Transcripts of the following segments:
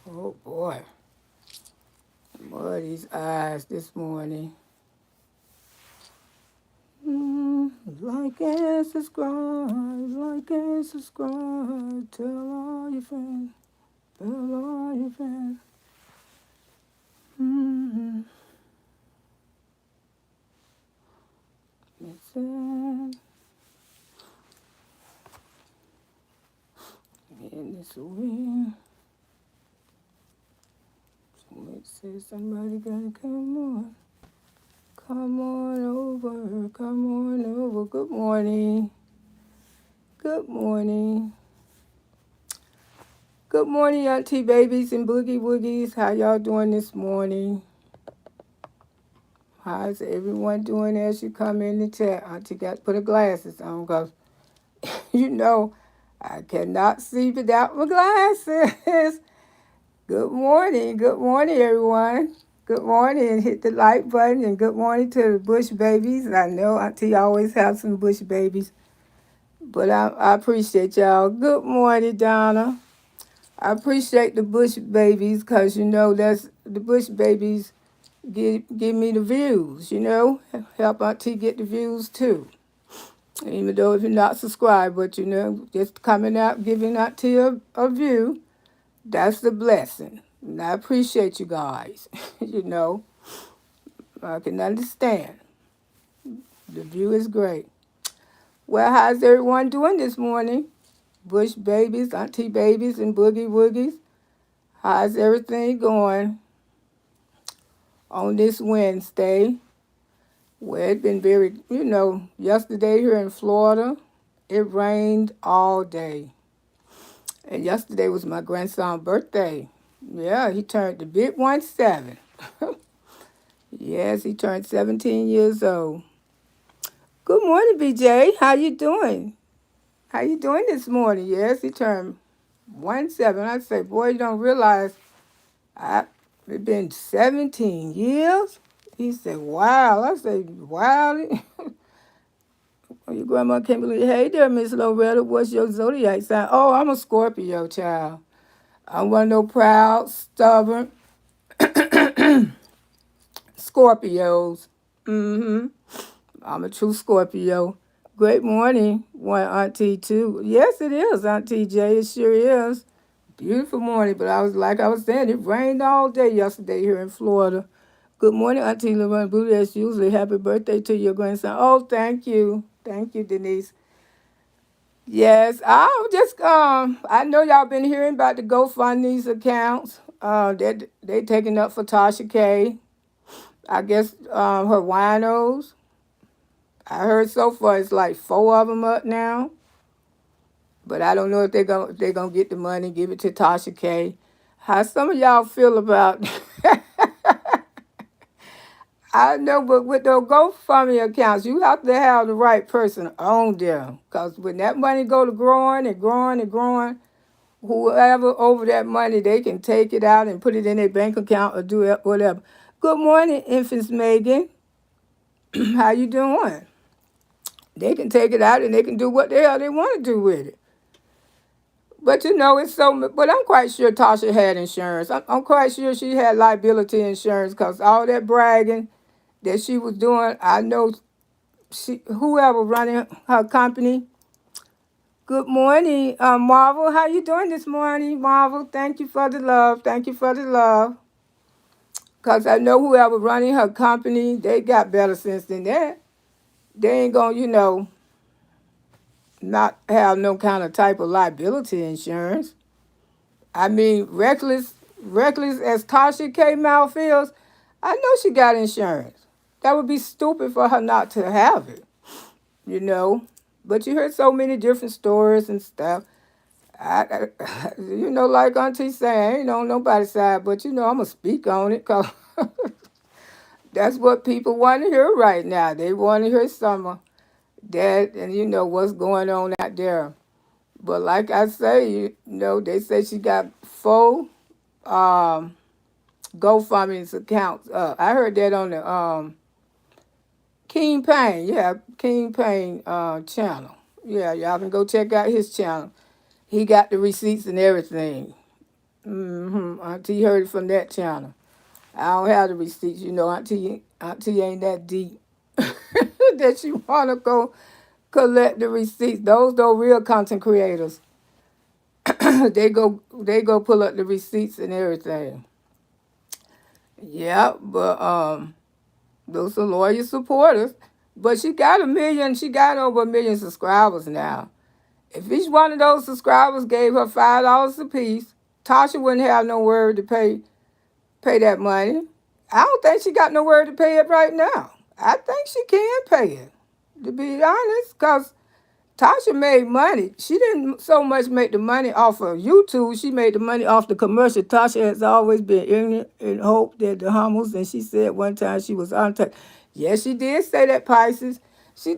Oh boy. Boy, these eyes this morning. Like and subscribe, like and subscribe. Tell all your friends, tell all your friends. Listen, in this wind. Somebody say somebody gotta come on. Come on over, come on over. Good morning. Good morning. Good morning, Auntie Babies and Boogie Woogies. How y'all doing this morning? How's everyone doing as you come in the chat? Auntie got to put her glasses on because, you know, I cannot see without my glasses. Good morning, everyone. Good morning. Hit the like button and good morning to the Bush babies. I know Auntie always have some Bush babies, but I appreciate y'all. Good morning, Donna. I appreciate the Bush babies because, you know, that's the Bush babies give me the views, you know. Help Auntie get the views too. Even though if you're not subscribed, but, you know, just coming out, giving Auntie a view, that's the blessing. And I appreciate you guys. You know, I can understand. The view is great. Well, how's everyone doing this morning? Bush babies, Auntie babies, and Boogie Woogies. How's everything going on this Wednesday? Well, it's been very, you know, yesterday here in Florida, it rained all day. And yesterday was my grandson's birthday. Yeah, he turned the big 17. Yes, he turned 17 years old. Good morning, BJ. How you doing? How you doing this morning? Yes, he turned 17. I say, boy, you don't realize it's been 17 years? He said, wow. I said, wow. Your grandma can't believe, hey there, Miss Loretta, what's your zodiac sign? Oh, I'm a Scorpio, child. I'm one of those proud, stubborn Scorpios. I'm a true Scorpio. Great morning, one Auntie too. Yes, it is, Auntie J. It sure is. Beautiful morning, but I was saying, it rained all day yesterday here in Florida. Good morning, Auntie Loretta Booty, as usually. Happy birthday to your grandson. Oh, thank you. Thank you, Denise. Yes, I just I know y'all been hearing about the GoFundMe's accounts. They taking up for Tasha K. I guess her winos. I heard so far it's like 4 of them up now. But I don't know if they're gonna get the money, give it to Tasha K. How some of y'all feel about I know, but with those GoFundMe accounts, you have to have the right person on them. Because when that money go to growing and growing and growing, whoever over that money, they can take it out and put it in their bank account or do it, whatever. Good morning, Infants Megan. How you doing? They can take it out and they can do what the hell they want to do with it. But you know, it's so. But I'm quite sure Tasha had insurance. I'm quite sure she had liability insurance because all that bragging that she was doing, I know whoever running her company. Good morning, Marvel. How you doing this morning, Marvel? Thank you for the love. Thank you for the love. Because I know whoever running her company, they got better sense than that. They ain't going to, you know, not have no kind of type of liability insurance. I mean, reckless as Tasha K. Mouth feels, I know she got insurance. That would be stupid for her not to have it, you know. But you heard so many different stories and stuff. You know, like Auntie saying, I ain't on nobody's side, but you know, I'm going to speak on it because that's what people want to hear right now. They want to hear some of that and, you know, what's going on out there. But like I say, you know, they say she got 4 GoFundMe's accounts. I heard that on the King Payne, King Payne channel. Yeah, y'all can go check out his channel. He got the receipts and everything. Auntie heard it from that channel. I don't have the receipts. Auntie ain't that deep that you want to go collect the receipts. Those real content creators. They go pull up the receipts and everything. Yeah, but those are loyal supporters. But she got over 1 million subscribers now. If each one of those subscribers gave her $5 apiece, Tasha wouldn't have no word to pay that money. I don't think she got no word to pay it right now. I think she can pay it, to be honest, because Tasha made money. She didn't so much make the money off of YouTube. She made the money off the commercial. Tasha has always been ignorant and hope that the hummus, and she said one time she was untouched. Yes, she did say that, Pisces. She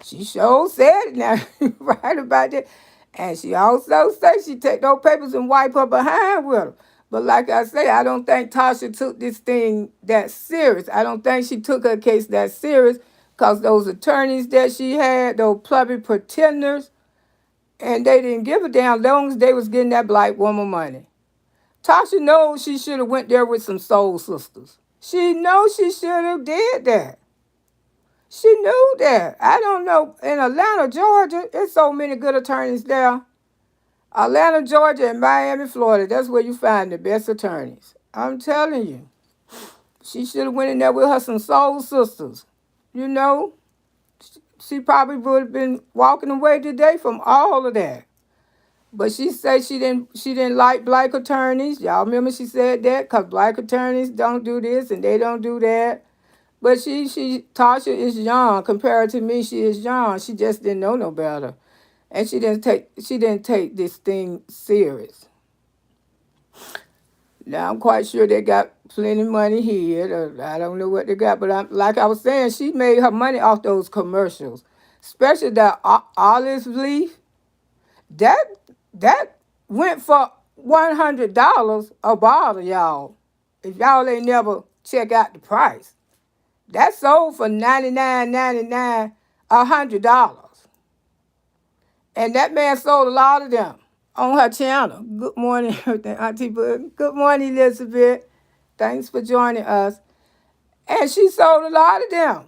she sure said it now. You right about that. And she also said she take those papers and wipe her behind with them. But like I say, I don't think Tasha took this thing that serious. I don't think she took her case that serious because those attorneys that she had, those public pretenders, and they didn't give a damn long as they was getting that black woman money. Tasha knows she should have went there with some soul sisters. She knows she should have did that. She knew that. I don't know. In Atlanta, Georgia, there's so many good attorneys there. Atlanta, Georgia, and Miami, Florida, that's where you find the best attorneys. I'm telling you. She should have went in there with her some soul sisters. You know, she probably would have been walking away today from all of that. But she said she didn't like black attorneys. Y'all remember she said that? Because black attorneys don't do this and they don't do that. But Tasha is young. Compared to me, she is young. She just didn't know no better. And she didn't take this thing serious. Now I'm quite sure they got plenty of money here. I don't know what they got, but like I was saying, she made her money off those commercials, especially that olive leaf. That went for $100 a bottle, y'all. If y'all ain't never check out the price, that sold for $99.99, $100. And that man sold a lot of them on her channel. Good morning, everything, Auntie Bud. Good morning, Elizabeth. Thanks for joining us. And she sold a lot of them.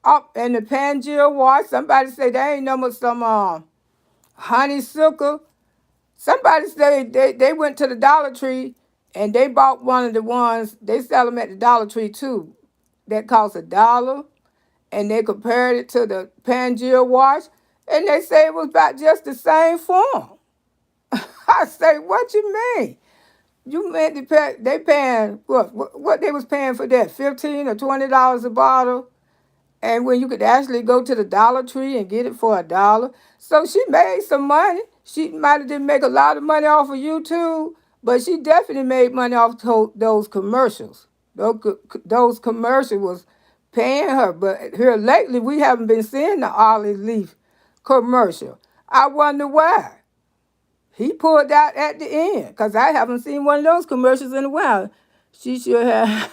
Up in the Pangea wash. Somebody say they ain't number some honeysuckle. Somebody say they went to the Dollar Tree and they bought one of the ones. They sell them at the Dollar Tree too. That costs $1. And they compared it to the Pangea wash. And they say it was about just the same form. I say, what you mean? You meant they paying what they was paying for that? $15 or $20 a bottle, and when you could actually go to the Dollar Tree and get it for $1. So she made some money. She might have didn't make a lot of money off of YouTube, but she definitely made money off those commercials. Those commercials was paying her. But here lately, we haven't been seeing the olive leaf commercial. I wonder why. He pulled out at the end because I haven't seen one of those commercials in a while. She should have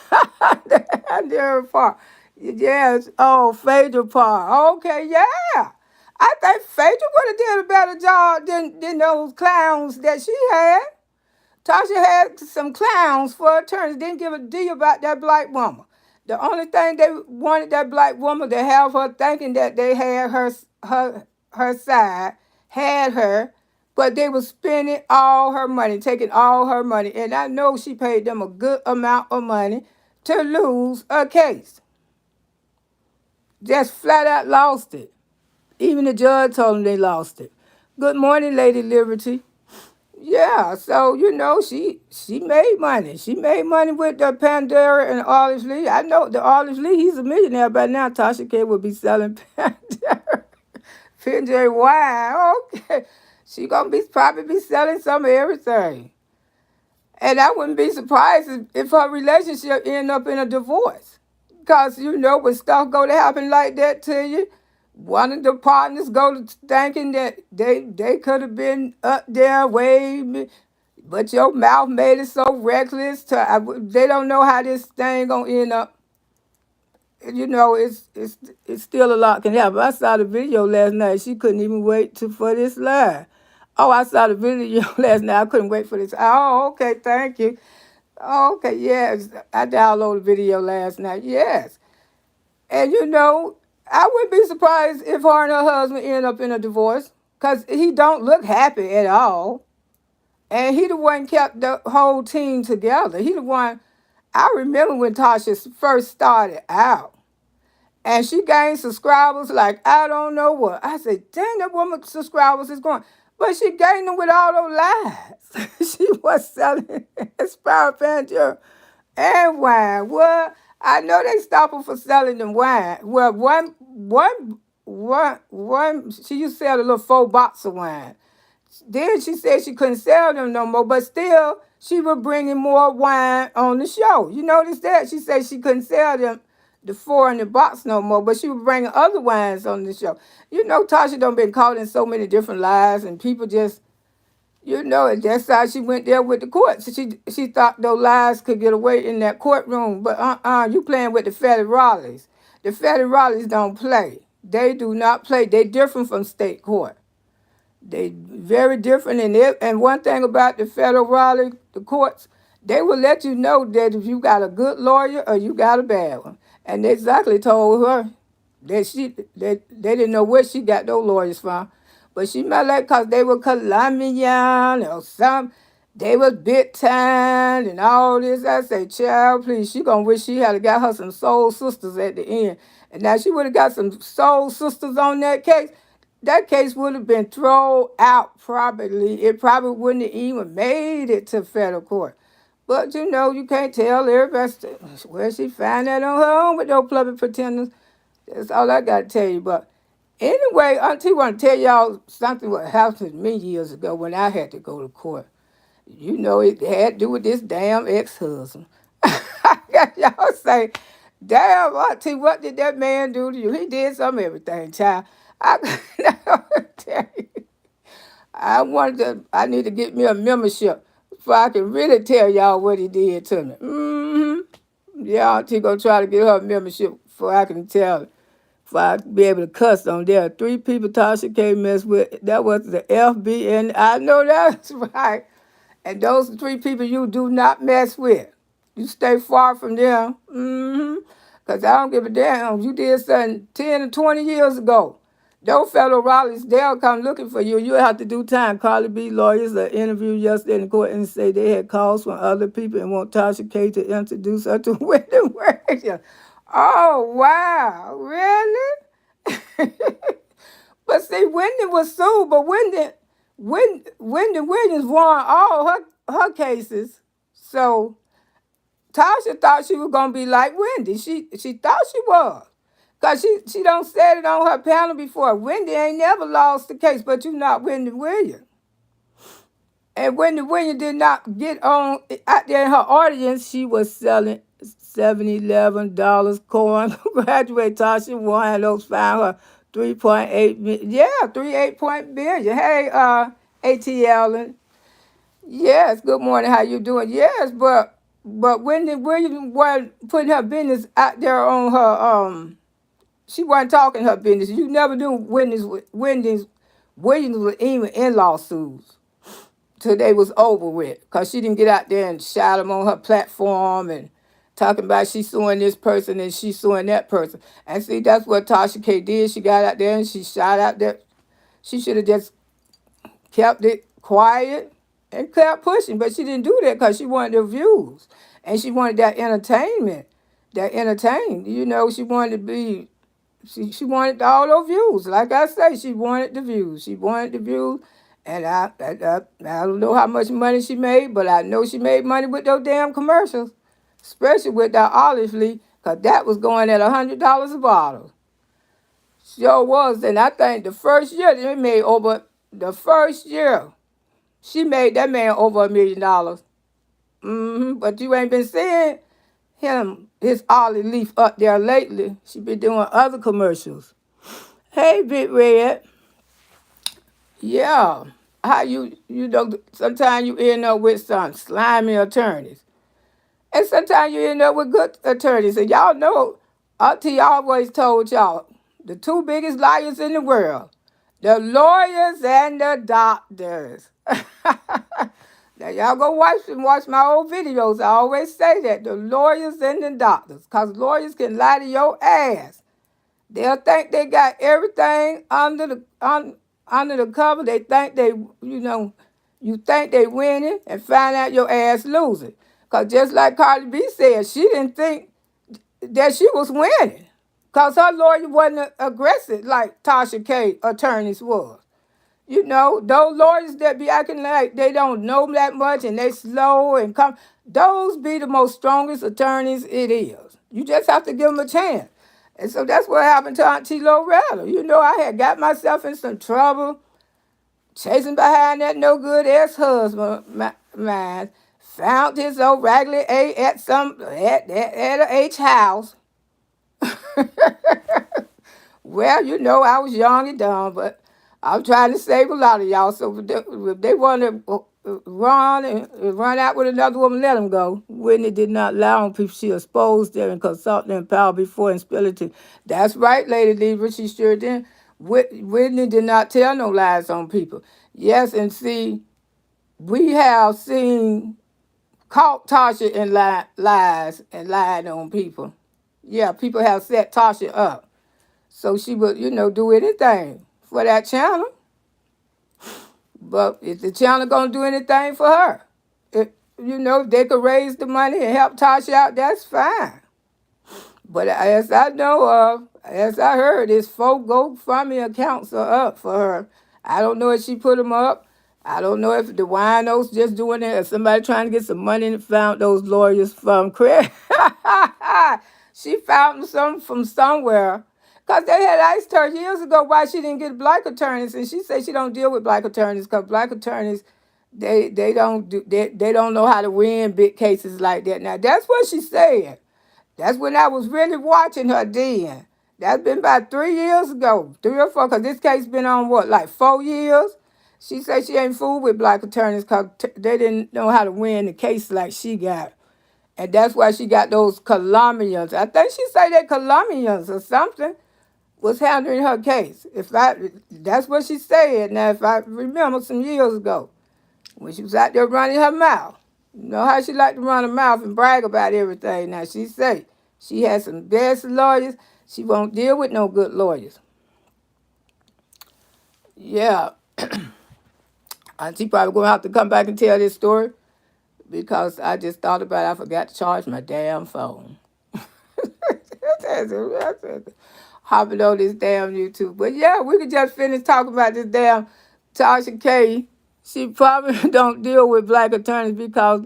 their part. Yes. Oh, Phaedra part. Okay, yeah. I think Phaedra would have did a better job than those clowns that she had. Tasha had some clowns for attorneys. Didn't give a D about that black woman. The only thing they wanted that black woman to have her thinking that they had her side, had her, but they were spending all her money, taking all her money. And I know she paid them a good amount of money to lose a case. Just flat out lost it. Even the judge told them they lost it. Good morning, Lady Liberty. Yeah, so she made money. She made money with the Pandora and Olive Lee. I know the Olive Lee, he's a millionaire by now. Tasha K will be selling Pandora. PJ, wow, okay. She gonna probably be selling some of everything. And I wouldn't be surprised if her relationship end up in a divorce. Because when stuff go to happen like that to you, one of the partners go to thinking that they could have been up there way, but your mouth made it so reckless. They don't know how this thing gonna end up. It's still a lot can happen. I saw the video last night. She couldn't even wait for this live. Oh, I saw the video last night. I couldn't wait for this. Oh, okay, thank you. Oh, okay, yes. I downloaded the video last night. Yes. And I wouldn't be surprised if her and her husband end up in a divorce. Because he don't look happy at all. And he the one kept the whole team together. He the one, I remember when Tasha first started out. And she gained subscribers like I don't know what. I said, dang, that woman subscribers is going. But she gained them with all those lies. She was selling expired Panther and wine. Well, I know they stopped her for selling them wine. Well, one, she used to sell a little 4 box of wine. Then she said she couldn't sell them no more, but still she was bringing more wine on the show. You notice that? She said she couldn't sell them the 4 in the box no more, but she was bringing other wines on the show. Tasha done been caught in so many different lies, and people just, and that's how she went there with the court. So she thought those lies could get away in that courtroom, but you playing with the federales. The federales don't play. They do not play. They different from state court. They very different, and one thing about the federal Raleigh, the courts, they will let you know that if you got a good lawyer or you got a bad one. And they exactly told her that they didn't know where she got those lawyers from, but she might like because they were Colombian or some, they was big time and all this. I say, child, please, she gonna wish she had got her some soul sisters at the end, and now she would have got some soul sisters on that case. That case would have been thrown out probably. It probably wouldn't have even made it to federal court. But you can't tell everybody where she found that on her own with those public pretenders. That's all I got to tell you. But anyway, Auntie want to tell y'all something what happened to me years ago when I had to go to court. It had to do with this damn ex-husband. I got y'all say, damn, Auntie, what did that man do to you? He did some everything, child. I tell you, I need to get me a membership so I can really tell y'all what he did to me. Yeah, Auntie gonna try to get her a membership so I can tell her. For I be able to cuss on there. 3 people Tasha K messed with. That was the FB, and I know that's right. And those 3 people you do not mess with. You stay far from them. Because I don't give a damn. You did something 10 or 20 years ago. Those fellow Raleighs, they'll come looking for you. You'll have to do time. Carly B. lawyers are interviewed yesterday in court and say they had calls from other people and want Tasha K to introduce her to Wendy Williams. Oh, wow. Really? But see, Wendy was sued, but Wendy Williams won all her cases. So Tasha thought she was gonna be like Wendy. She thought she was. Cause she don't said it on her panel before. Wendy ain't never lost the case, but you not Wendy Williams. And Wendy Williams did not get on out there in her audience. She was selling $7-11 coin. Graduate Tasha won. Those found her 3.8 million. Yeah, 3.8 billion. Hey, ATL. And yes, good morning. How you doing? Yes, but Wendy Williams wasn't putting her business out there on her she wasn't talking her business. You never knew Williams was even in lawsuits till they was over with. Because she didn't get out there and shout them on her platform and talking about she suing this person and she suing that person. And see, that's what Tasha K did. She got out there and she shot out there. She should have just kept it quiet and kept pushing. But she didn't do that because she wanted the views. And she wanted that entertainment. She wanted to be... She wanted all those views. Like I say, she wanted the views. And I don't know how much money she made, but I know she made money with those damn commercials. Especially with that olive leaf, because that was going at $100 a bottle. Sure was. And I think the first year, she made that man over $1 million. But you ain't been seeing his olive leaf up there lately. She been doing other commercials. Hey, Big Red. Yeah. How sometimes you end up with some slimy attorneys. And sometimes you end up with good attorneys. And y'all know, Auntie always told y'all, the 2 biggest liars in the world, The lawyers and the doctors. Now y'all go watch my old videos. I always say that. The lawyers and the doctors. Because lawyers can lie to your ass. They'll think they got everything under the cover. They think you think they winning and find out your ass losing. Because just like Cardi B said, she didn't think that she was winning. Because her lawyer wasn't aggressive like Tasha K attorneys was. Those lawyers that be acting like they don't know that much and they slow and come, those be the most strongest attorneys it is. You just have to give them a chance. And so that's what happened to Auntie Loretta. I had got myself in some trouble chasing behind that no good ex-husband mine. Found his old raggedy A at a H house. Well, I was young and dumb, but I'm trying to save a lot of y'all. So if they want to run out with another woman, let them go. Whitney did not lie on people. She exposed them and consulted them power before instability. That's right, Lady Libra. She sure did. Whitney did not tell no lies on people. Yes, and see, we have caught Tasha in lies and lying on people. Yeah, people have set Tasha up. So she would, do anything for that channel. But if the channel going to do anything for her, if they could raise the money and help Tasha out, that's fine. But as I know of, as I heard, his 4 GoFundMe accounts are up for her. I don't know if she put them up. I don't know if the winos just doing it or somebody trying to get some money and found those lawyers from credit. She found some from somewhere. Because they had asked her years ago why she didn't get black attorneys. And she said she don't deal with black attorneys because black attorneys, they don't know how to win big cases like that. Now, that's what she said. That's when I was really watching her then. That's been about 3 years ago, 3 or 4, because this case been on like 4 years? She said she ain't fooled with black attorneys because they didn't know how to win the case like she got. And that's why she got those Colombians. I think she said they're Colombians or something was handling her case. That's what she said. Now, if I remember some years ago, when she was out there running her mouth. You know how she liked to run her mouth and brag about everything. Now, she say she has some best lawyers. She won't deal with no good lawyers. Yeah. Auntie probably going to have to come back and tell this story because I just thought about it. I forgot to charge my damn phone. Hopping on this damn YouTube. But yeah, we could just finish talking about this damn Tasha K. She probably don't deal with black attorneys because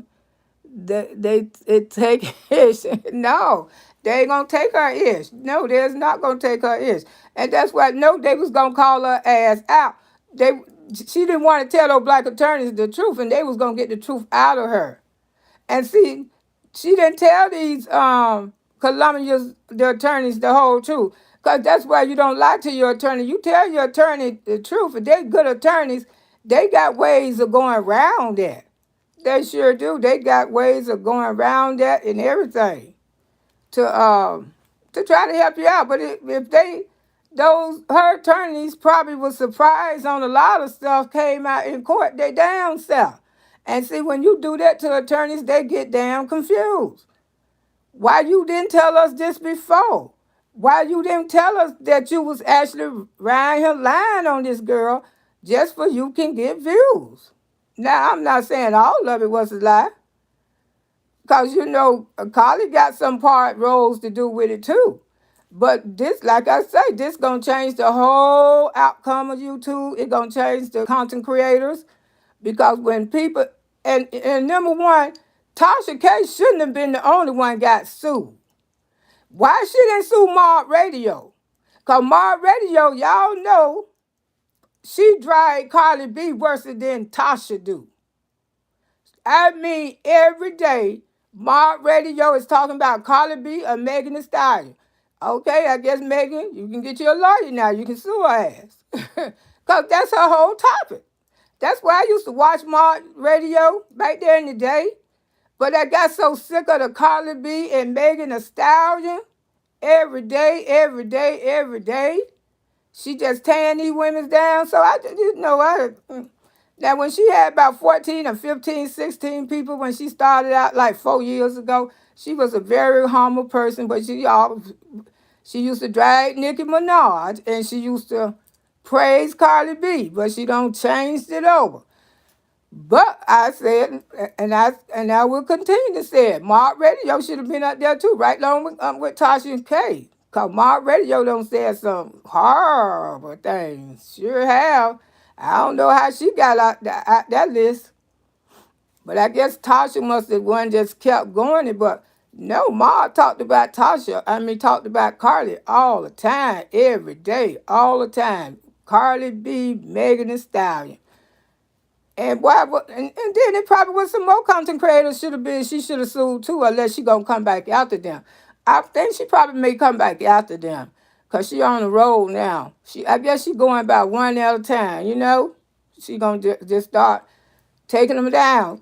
they take ish. No, they ain't gonna take her ish. No, they're not gonna take her ish. And that's why they was gonna call her ass out. She didn't want to tell those black attorneys the truth, and they was gonna get the truth out of her. And see, she didn't tell these Colombians, the attorneys, the whole truth. Because that's why you don't lie to your attorney. You tell your attorney the truth. If they're good attorneys, they got ways of going around that. They sure do. They got ways of going around that and everything to try to help you out. But her attorneys probably was surprised on a lot of stuff came out in court. They down south. And see, when you do that to attorneys, they get damn confused. Why you didn't tell us this before? Why you didn't tell us that you was actually riding her line on this girl just for you can get views? Now, I'm not saying all of it was a lie. Because, Carly got some roles to do with it too. But this, like I say, this going to change the whole outcome of YouTube. It's going to change the content creators. Because when people, and number one, Tasha K shouldn't have been the only one got sued. Why she didn't sue Mark Radio? Because Mark Radio, y'all know, she dragged Carly B worse than Tasha do. I mean, every day, Mark Radio is talking about Carly B or Megan Thee Stallion. Okay, I guess Megan, you can get you a lawyer now. You can sue her ass. Because that's her whole topic. That's why I used to watch Mark Radio back there in the day. But I got so sick of the Carly B and Megan Thee Stallion every day. She just tearing these women down. So I just, now when she had about 14 or 15, 16 people when she started out like 4 years ago, she was a very humble person, but she used to drag Nicki Minaj and she used to praise Cardi B, but she don't changed it over. But I said, and I will continue to say it. Mark Radio should have been up there too, right along with Tasha K. Cause Mark Radio don't say some horrible things. Sure have. I don't know how she got out that list, but I guess Tasha must have one just kept going it. But no, Ma talked about talked about Carly all the time, every day, all the time. Carly B, Megan Thee Stallion. And and then it probably was some more content creators she should have sued too, unless she gonna come back after them. I think she probably may come back after them. Cause she on the road now. I guess she going about one at a time, you know? She gonna just start taking them down.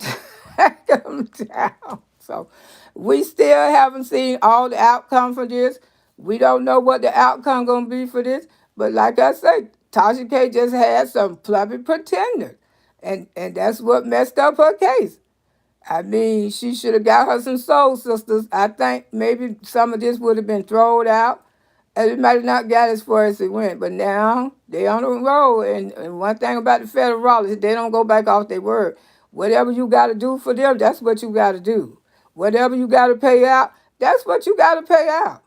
Taking them down. So we still haven't seen all the outcome for this. We don't know what the outcome gonna be for this. But like I said, Tasha K just had some fluffy pretenders. And that's what messed up her case. I mean, she should have got her some soul sisters. I think maybe some of this would have been thrown out. And it might have not got as far as it went. But now they on the road. And one thing about the federal is they don't go back off their word. Whatever you got to do for them, that's what you got to do. Whatever you got to pay out, that's what you got to pay out.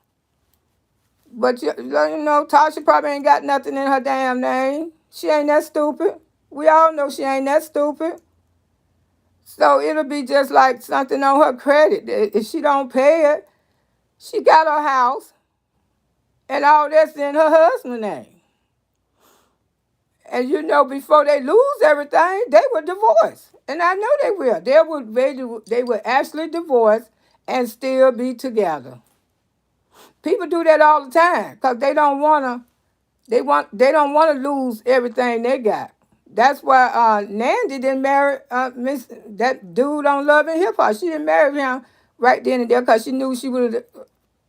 But, Tasha probably ain't got nothing in her damn name. She ain't that stupid. We all know she ain't that stupid. So it'll be just like something on her credit. If she don't pay it, she got her house and all that's in her husband's name. And before they lose everything, they would divorce. And I know they will. They would actually divorce and still be together. People do that all the time because they don't wanna lose everything they got. That's why Nandy didn't marry that dude on Love and Hip Hop. She didn't marry him right then and there because she knew she would have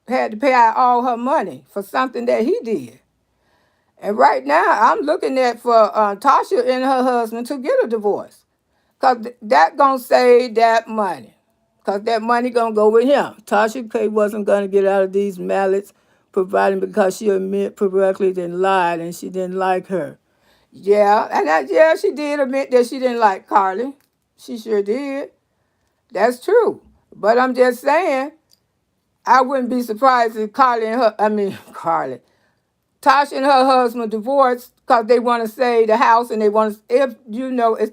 had to pay out all her money for something that he did. And right now, I'm looking at for Tasha and her husband to get a divorce. Because that going to save that money. Because that money going to go with him. Tasha K wasn't going to get out of these mallets providing because she admitted correctly and lied and she didn't like her. Yeah, and she did admit that she didn't like Carly. She sure did. That's true. But I'm just saying, I wouldn't be surprised if Carly, Tasha and her husband divorced because they want to save the house and they want to, if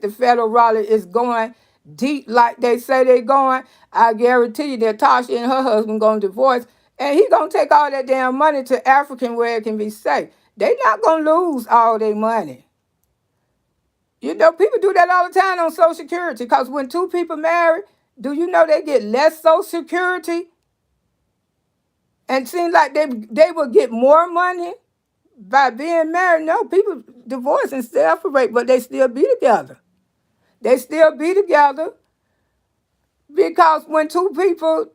the federal rally is going deep like they say they're going, I guarantee you that Tasha and her husband going to divorce and he going to take all that damn money to African where it can be safe. They not going to lose all their money. People do that all the time on Social Security because when two people marry, do you know they get less Social Security? And it seems like they will get more money by being married. No, people divorce and separate, but they still be together. They still be together because when two people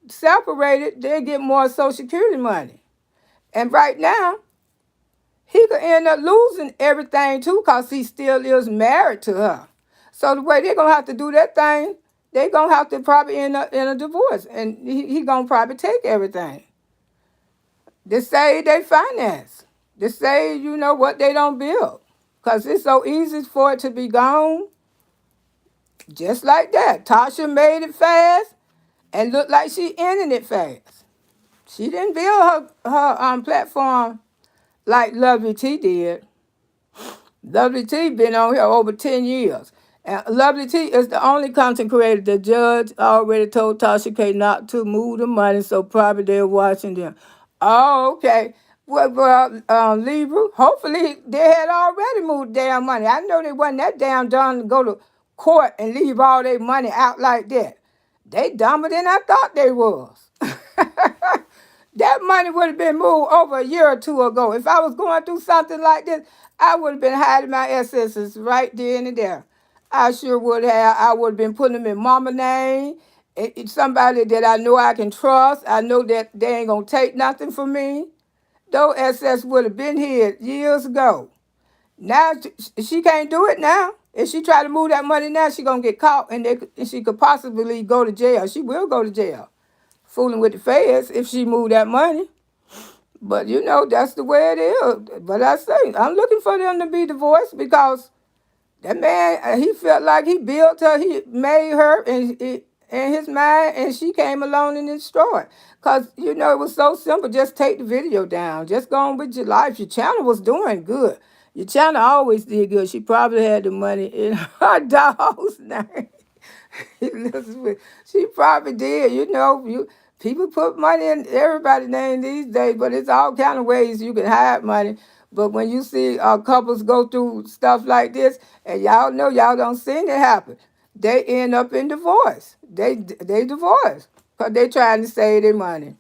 separated, they get more Social Security money. And right now, he could end up losing everything too because he still is married to her. So the way they're going to have to do that thing, they're going to have to probably end up in a divorce. And he going to probably take everything. To save their finance. To save, what they don't build. Because it's so easy for it to be gone. Just like that. Tasha made it fast and looked like she ended it fast. She didn't build her platform like Lovely T did. Lovely T been on here over 10 years. And Lovely T is the only content creator the judge already told Tasha K not to move the money, so probably they're watching them. Oh, okay. Well, Libra, hopefully they had already moved damn money. I know they wasn't that damn dumb to go to court and leave all their money out like that. They dumber than I thought they was. That money would have been moved over a year or two ago. If I was going through something like this, I would have been hiding my assets right then and there. I sure would have. I would have been putting them in mama's name. It's somebody that I know I can trust. I know that they ain't going to take nothing from me. those assets would have been here years ago. Now she can't do it now. If she try to move that money now, she gonna get caught, and she could possibly go to jail. She will go to jail, fooling with the feds if she move that money. But that's the way it is. But I say I'm looking for them to be divorced because that man, he felt like he built her, he made her in his mind, and she came along and destroyed. Because, it was so simple. Just take the video down. Just go on with your life. Your channel was doing good. Your channel always did good. She probably had the money in her dog's name. Elizabeth, she probably did. People put money in everybody's name these days, but it's all kind of ways you can hide money. But when you see couples go through stuff like this, and y'all know y'all don't see it happen, they end up in divorce. They divorce because they trying to save their money,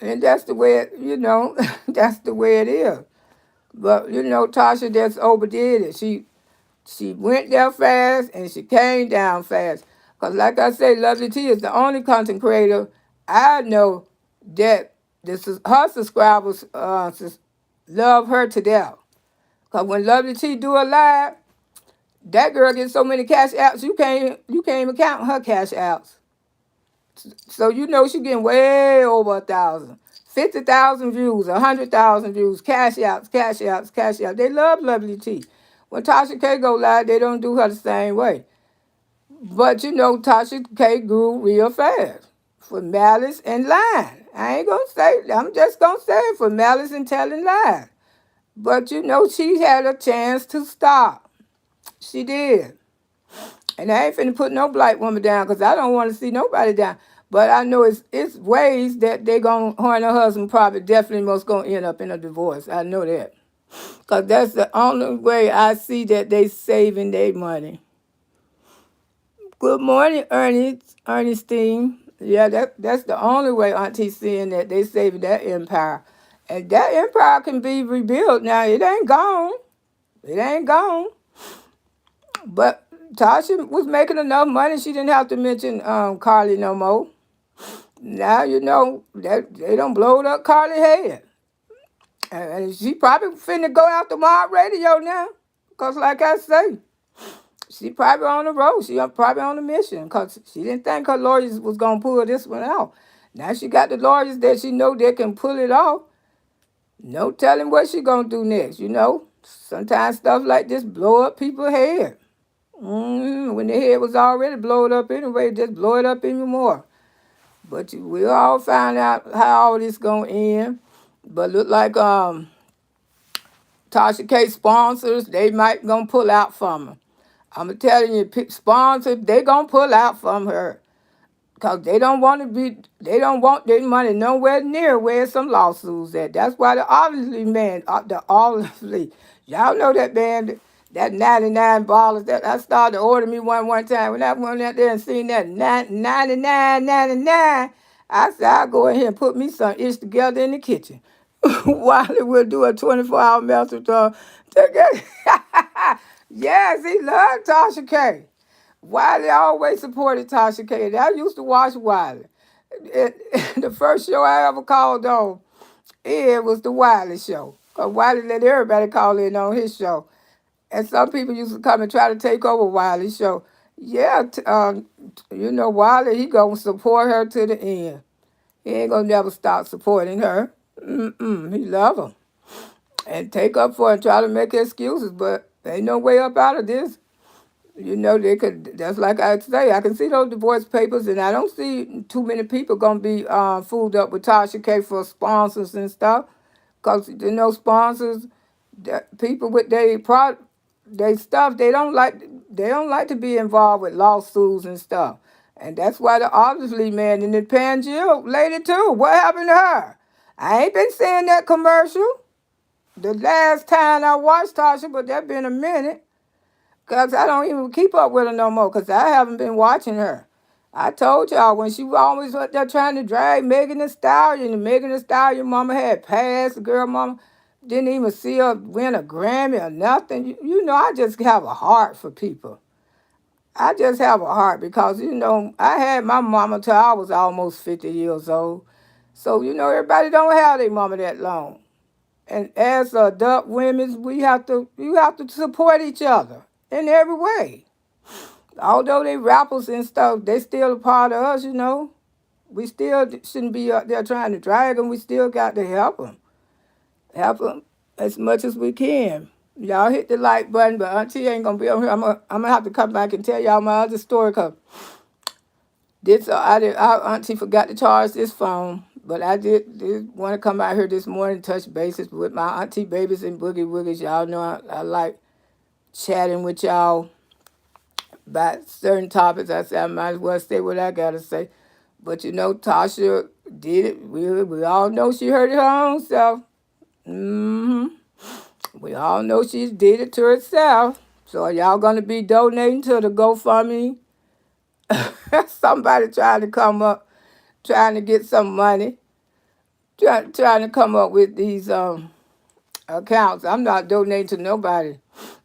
and that's the way that's the way it is. But Tasha just overdid it. She went there fast and she came down fast. Because like I say, Lovely T is the only content creator I know that her subscribers love her to death. Because when Lovely T do a live, that girl gets so many cash outs, you can't even count her cash outs. So she getting way over 1,000. 50,000 views, 100,000 views, cash outs, cash outs, cash outs. They love Lovely T. When Tasha K go live, they don't do her the same way. But Tasha K grew real fast for malice and lying. I ain't gonna say, I'm just gonna say it, for malice and telling lies. But she had a chance to stop. She did. And I ain't finna put no black woman down because I don't want to see nobody down. But I know it's ways that her and her husband probably definitely most gonna end up in a divorce. I know that. Because that's the only way I see that they saving their money. Good morning, Ernestine. Yeah, that's the only way Auntie's seeing that they saving that empire. And that empire can be rebuilt. Now, it ain't gone. It ain't gone. But Tasha was making enough money. She didn't have to mention Carly no more. Now, that they don't blow it up Carly's head. And she probably finna go out to Mob Radio now. Because like I say, she probably on the road. She probably on a mission because she didn't think her lawyers was going to pull this one out. Now she got the lawyers that she know they can pull it off. No telling what she going to do next, Sometimes stuff like this blow up people's head. When their head was already blown up anyway, just blow it up even more. But we'll all find out how all this going to end. But look like Tasha K sponsors, they might going to pull out from her. I'm telling you, sponsors, they going to pull out from her. Because they don't want their money nowhere near where some lawsuits at. That's why y'all know that man, that 99 ballers, that I started to order me one time. When I went out there and seen that 99.99, I said, I'll go ahead and put me some ish together in the kitchen. Wiley will do a 24-hour marathon. Yes, he loved Tasha K. Wiley always supported Tasha K. I used to watch Wiley. The first show I ever called on, it was the Wiley show. Because Wiley let everybody call in on his show. And some people used to come and try to take over Wiley's show. Yeah, Wiley, he going to support her to the end. He ain't going to never stop supporting her. He love her. And take up for it and try to make excuses, but ain't no way up out of this. They could, that's like I say, I can see those divorce papers, and I don't see too many people going to be fooled up with Tasha K for sponsors and stuff. Because, sponsors, people with their stuff, they don't like to be involved with lawsuits and stuff. And that's why the obviously man in the Pangea lady too. What happened to her? I ain't been seeing that commercial. The last time I watched Tasha, but that been a minute. Because I don't even keep up with her no more because I haven't been watching her. I told y'all when she was always up there trying to drag Megan Thee Stallion, and Megan Thee Stallion mama had passed, the girl mama didn't even see her win a Grammy or nothing. I just have a heart for people. I just have a heart because, I had my mama till I was almost 50 years old. So, everybody don't have their mama that long. And as adult women, you have to support each other in every way. Although they rappers and stuff, they still a part of us, you know. We still shouldn't be up there trying to drag them. We still got to help them as much as we can. Y'all hit the like button, but Auntie ain't gonna be on here. I'm gonna have to come back and tell y'all my other story, cause this Auntie forgot to charge this phone, but I did want to come out here this morning, touch bases with my auntie babies and boogie woogies. Y'all know I like chatting with y'all about certain topics. I said I might as well say what I gotta say. But you know, Tasha did it. We all know she hurt her own self. We all know she did it to herself. So are y'all gonna be donating to the GoFundMe? Somebody trying to get some money, trying to come up with these accounts. I'm not donating to nobody.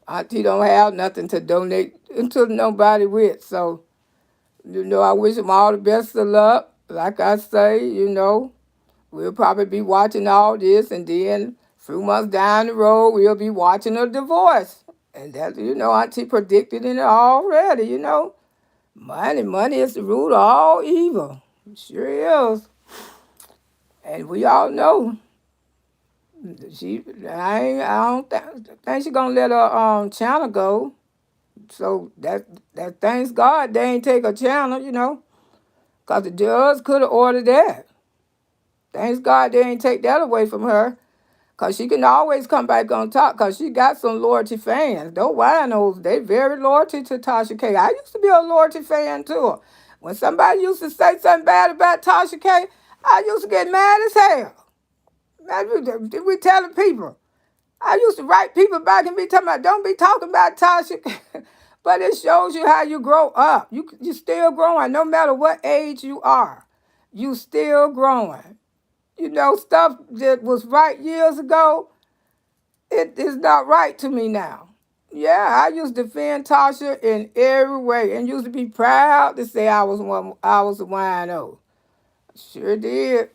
Auntie don't have nothing to donate to nobody with. So, you know, I wish them all the best of luck. Like I say, you know, we'll probably be watching all this, and then a few months down the road, we'll be watching a divorce. And that, you know, Auntie predicted it already, you know. Money is the root of all evil. It sure is. And we all know I don't think she's gonna let her channel go. So that thanks God they ain't take her channel, you know, cause the judge could have ordered that. Thanks God they ain't take that away from her, cause she can always come back on top, cause she got some loyalty fans. Those winos, they very loyalty to Tasha K. I used to be a loyalty fan too. When somebody used to say something bad about Tasha K, I used to get mad as hell. We telling people. I used to write people back and be talking about, don't be talking about Tasha. But it shows you how you grow up. You still growing, no matter what age you are. You still growing. You know, stuff that was right years ago, it is not right to me now. Yeah, I used to defend Tasha in every way and used to be proud to say I was a wino. Sure did.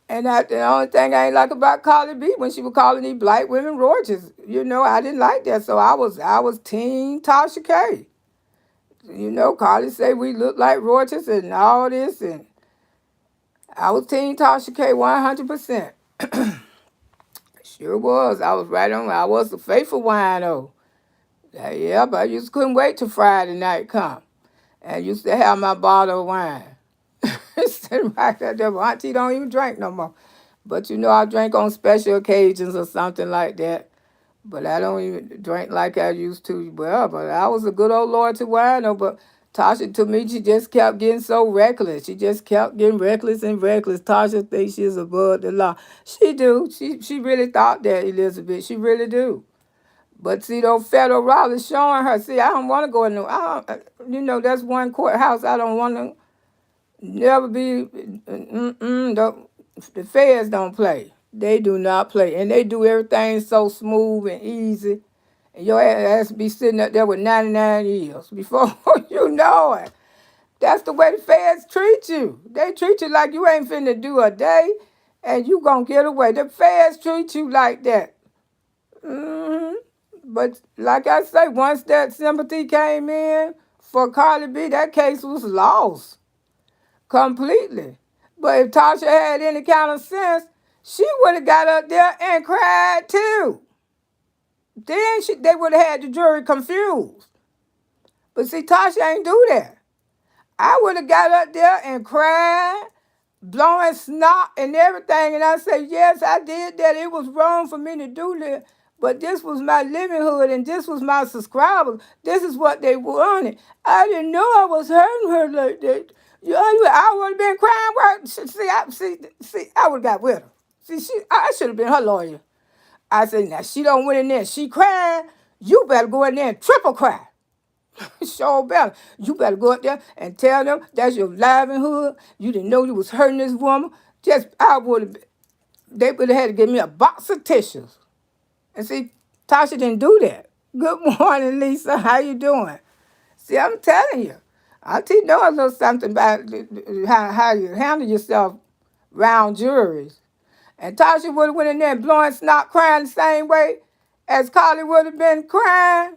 And the only thing I ain't like about Carly B when she was calling these black women roaches, you know, I didn't like that. So I was team Tasha K. You know, Carly say we look like roaches and all this, and I was team Tasha K 100%. Sure was. I was right on. I was a faithful wino. Yeah, but I just couldn't wait till Friday night come. And used to have my bottle of wine. Sitting right there. Auntie don't even drink no more. But you know, I drink on special occasions or something like that. But I don't even drink like I used to. Well, but I was a good old Lord to wino. But Tasha, to me, she just kept getting so reckless. She just kept getting reckless and reckless. Tasha thinks she's above the law. She do. She really thought that, Elizabeth. She really do. But see, those federal laws is showing her. See, I don't want to go in. You know, that's one courthouse I don't want to never be. The feds don't play. They do not play, and they do everything so smooth and easy. And your ass be sitting up there with 99 years before you know it. That's the way the feds treat you. They treat you like you ain't finna do a day, and you gonna get away. The feds treat you like that. But like I say, once that sympathy came in for Carly B, that case was lost completely. But if Tasha had any kind of sense, she would have got up there and cried too. Then they would have had the jury confused. But see, Tasha ain't do that. I would have got up there and cried, blowing snot and everything. And I said, yes, I did that. It was wrong for me to do that. But this was my livelihood and this was my subscribers. This is what they wanted. I didn't know I was hurting her like that. I would have been crying. See, I would have got with her. See, I should have been her lawyer. I said, now she don't went in there. She cried. You better go in there and triple cry. Sure better. You better go up there and tell them that's your livelihood. You didn't know you was hurting this woman. They would have had to give me a box of tissues. And see, Tasha didn't do that. Good morning, Lisa. How you doing? See, I'm telling you. Auntie know a little something about how you handle yourself around juries. And Tasha would have went in there and blowing snot, crying the same way as Carly would have been crying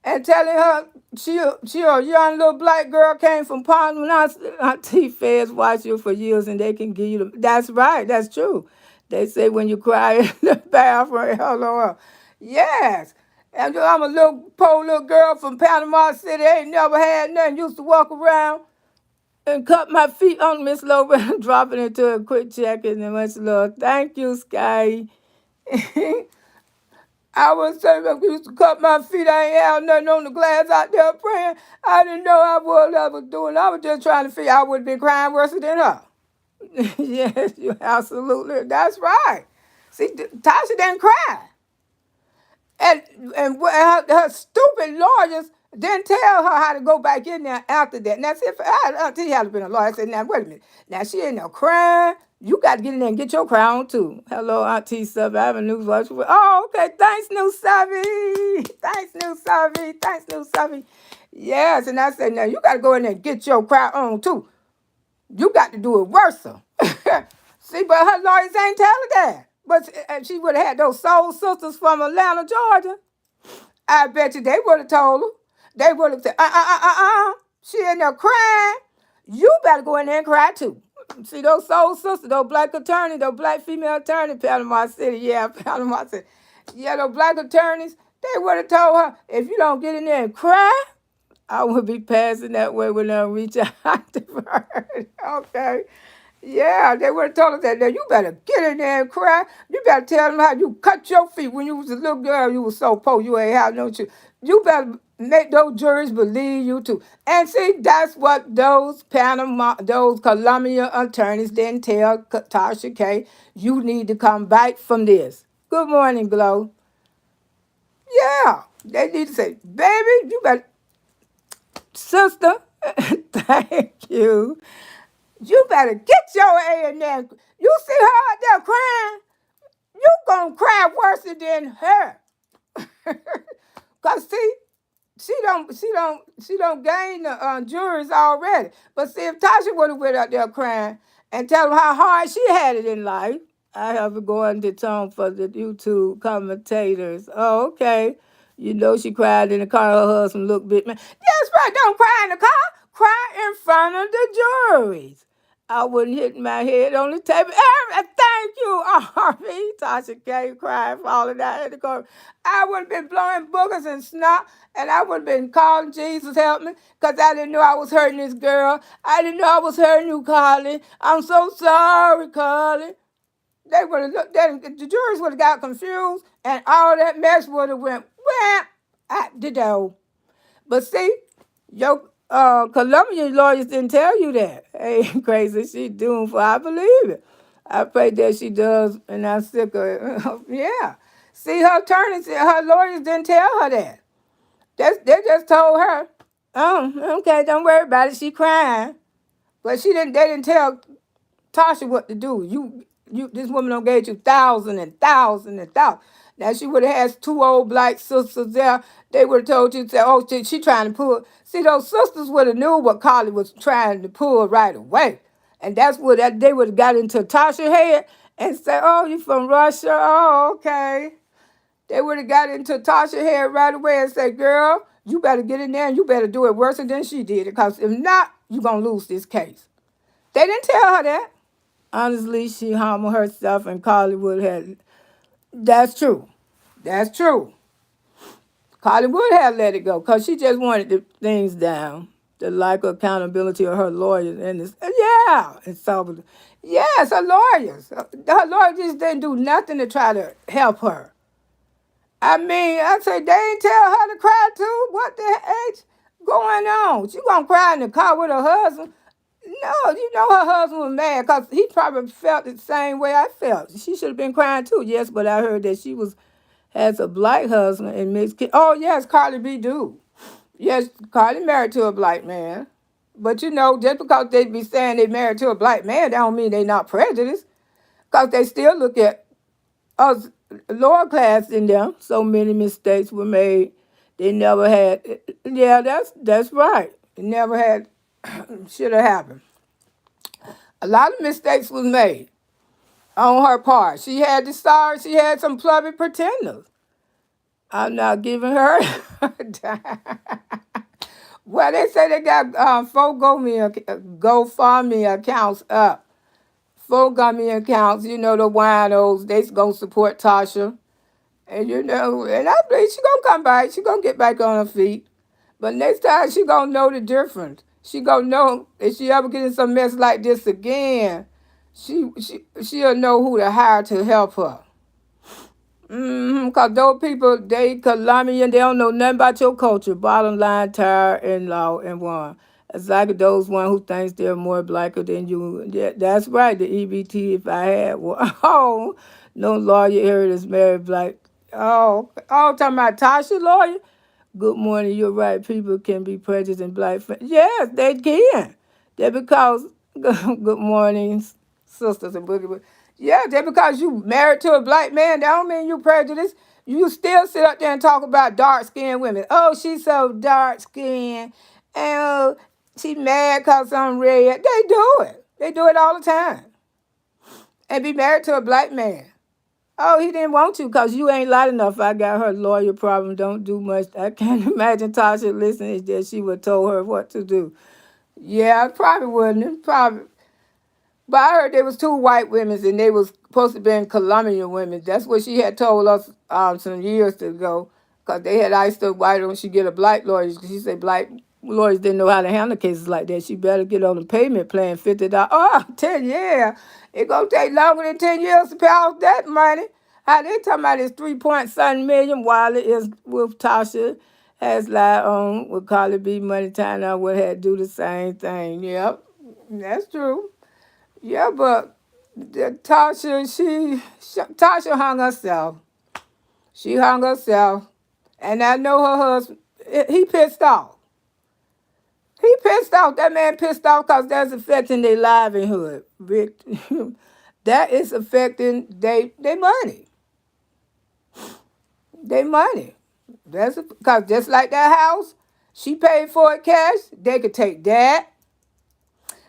and telling her she a young little black girl came from Palm when our T-Feds watch you for years and they can give you the. That's right. That's true. They say when you cry in the bathroom, hello. Yes. And I'm a little poor little girl from Panama City. Ain't never had nothing. Used to walk around and cut my feet on Miss Loretta, dropping into a quick check and then Miss Lord. Thank you, Sky. I was saying, I used to cut my feet. I ain't had nothing on the glass out there praying. I didn't know what I was doing. I was just trying to figure out I would have been crying worse than her. Yes, you absolutely. That's right. See, Tasha didn't cry. And her stupid lawyers didn't tell her how to go back in there after that. Now, see, if Auntie had been a lawyer, I said, now, wait a minute. Now, she in there crying. You got to get in there and get your crown, too. Hello, Auntie Subby. I have a new voice. Oh, okay. Thanks, New Subby. Thanks, New Subby. Thanks, New Subby. Yes, and I said, now, you got to go in there and get your crown on, too. You got to do it worse. See, but her lawyers ain't tell her that. But she would have had those soul sisters from Atlanta, Georgia. I bet you they would have told her. They would have said, She in there crying. You better go in there and cry too. See, those soul sisters, those black attorneys, those black female attorneys, Panama City, yeah, Panama City. Yeah, those black attorneys, they would have told her, if you don't get in there and cry, I would be passing that way when I reach out to her. Okay. Yeah, they would have told us that. Now, you better get in there and cry. You better tell them how you cut your feet when you was a little girl. You was so poor, you ain't have no truth. You better make those juries believe you too. And see, that's what those Columbia attorneys didn't tell Tasha K. You need to come back from this. Good morning, Glow. Yeah, they need to say, baby, you better, sister, thank you. You better get your A in there. You see her out there crying? You gonna cry worse than her. Cause see, she don't gain the juries already. But see, if Tasha would have went out there crying and tell them how hard she had it in life, I have to go into tone for the YouTube commentators. Oh, okay. You know she cried in the car. Her husband looked bit man. That's right. Don't cry in the car. Cry in front of the juries. I wouldn't hit my head on the table. Thank you, Arby. Tasha K crying, falling out in the car. I would have been blowing boogers and snot, and I would have been calling Jesus help me, because I didn't know I was hurting this girl. I didn't know I was hurting you, Carly. I'm so sorry, Carly. They would have looked at it, the jurors would have got confused, and all that mess would have went, well, at the door. But see, your Colombian lawyers didn't tell you that. Hey, crazy, she doomed for, I believe it. I pray that she does, and I'm sick of it. Yeah. See, her attorneys, her lawyers didn't tell her that. They just told her, oh, okay, don't worry about it. She crying. But they didn't tell Tasha what to do. This woman done gave you thousands and thousands and thousands. Now she would have had two old black sisters there. They would have told you, say, oh, she trying to pull. See, those sisters would have knew what Carly was trying to pull right away. And that's what they would have got into Tasha's head and said, oh, you from Russia? Oh, okay. They would have got into Tasha's head right away and said, girl, you better get in there and you better do it worse than she did. Because if not, you're going to lose this case. They didn't tell her that. Honestly, she harmed herself and Carly would have. That's true. That's true. Carly would have let it go because she just wanted the things down. The lack of accountability of her lawyers. And so, yes, her lawyers. Her lawyers just didn't do nothing to try to help her. I mean, I say they ain't tell her to cry too. What the heck's going on? She gonna cry in the car with her husband. No, you know her husband was mad because he probably felt the same way I felt. She should have been crying too, yes, but I heard that she has a black husband and mixed kids. Oh, yes, Carly B. do. Yes, Carly married to a black man. But you know, just because they be saying they married to a black man, that don't mean they not prejudiced. Because they still look at us lower class in them. So many mistakes were made. They never had, yeah, that's right. It never had, should have happened. A lot of mistakes was made. on her part. She had to start. She had some plummy pretenders. I'm not giving her a dime. Well, they say they got four GoFundMe accounts up. Four GoFundMe accounts. You know the winos. They gonna support Tasha, and and I believe she gonna come back. She gonna get back on her feet. But next time she gonna know the difference. She gonna know if she ever get in some mess like this again. She'll know who to hire to help her. Cause those people, they Colombian, they don't know nothing about your culture. Bottom line, tired and law and one. It's like those one who thinks they're more blacker than you. Yeah, that's right. The EBT, if I had one. Oh, no lawyer here is married black. Talking about Tasha lawyer. Good morning. You're right. People can be prejudiced in black. Yes, they can. They're because. Good morning, sisters and boogie. Yeah, just because you married to a black man, that don't mean you prejudiced. You still sit up there and talk about dark skinned women. Oh, she's so dark skinned. And she mad because I'm red. They do it. They do it all the time. And be married to a black man. Oh, he didn't want to because you ain't light enough. I got her lawyer problem. Don't do much. I can't imagine Tasha listening that she would told her what to do. Yeah, I probably wouldn't. Probably. But I heard there was two white women and they was supposed to be Colombian women. That's what she had told us some years ago. Because they had asked her, why don't she get a black lawyer? She said black lawyers didn't know how to handle cases like that. She better get on the payment plan, $50. Oh, 10 years. It going to take longer than 10 years to pay off that money. How they talking about this 3.7 million while it is with Tasha has lied on with Carly B. Money Time. I would have do the same thing. Yep, that's true. Yeah, but Tasha hung herself. She hung herself, and I know her husband. He pissed off. He pissed off. That man pissed off because that's affecting their livelihood. That is affecting their money. Their money. That's because just like that house, she paid for it cash. They could take that.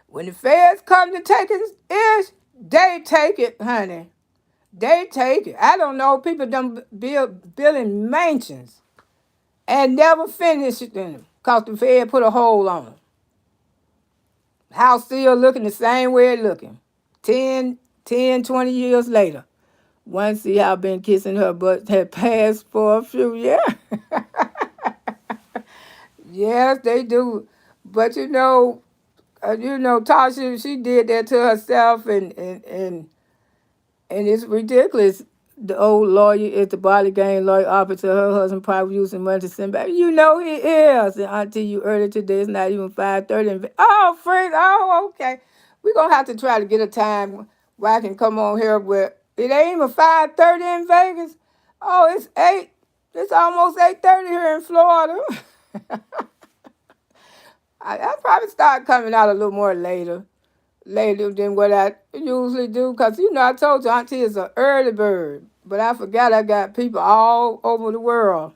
When the feds come to take it, they take it, honey. They take it. I don't know. People done building mansions and never finished them because the fed put a hole on them. House still looking the same way it looking. 20 years later. One see how been kissing her butt had passed for a few years. Yes, they do. But Tasha, she did that to herself, and it's ridiculous. The old lawyer is the body game lawyer opposite her husband probably using money to send back. You know he is. And until you earlier today, it's not even 5:30. Oh, friends. Oh, okay. We're going to have to try to get a time where I can come on here where it ain't even 5:30 in Vegas. Oh, it's 8. It's almost 8:30 here in Florida. I'll probably start coming out a little more later than what I usually do. Because, I told you Auntie is an early bird. But I forgot I got people all over the world.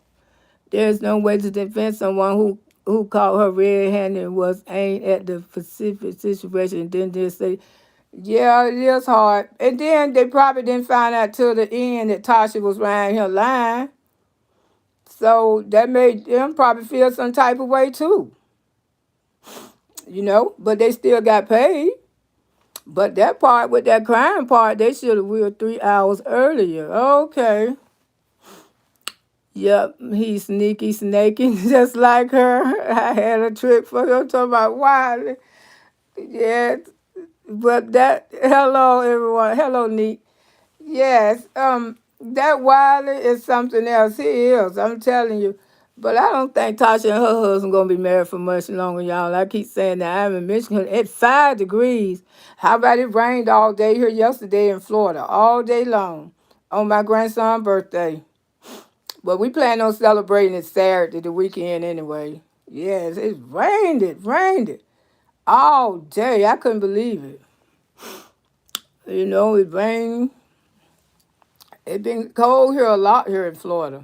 There's no way to defend someone who caught her red-handed and was aimed at the specific situation and then just say, yeah, it is hard. And then they probably didn't find out till the end that Tasha was around here lying. So that made them probably feel some type of way too. But they still got paid. But that part with that crime part, they should have willed 3 hours earlier. Okay. Yep, he's sneaky, snaking, just like her. I had a trick for her talking about Wiley. Yes, but hello everyone. Hello, Neat. Yes, that Wiley is something else. He is, I'm telling you. But I don't think Tasha and her husband going to be married for much longer, y'all. I keep saying that. I'm in Michigan at 5 degrees. How about it rained all day here yesterday in Florida, all day long, on my grandson's birthday. But we plan on celebrating it Saturday, the weekend anyway. Yes, it rained it all day. I couldn't believe it. It rained. It's been cold here a lot here in Florida.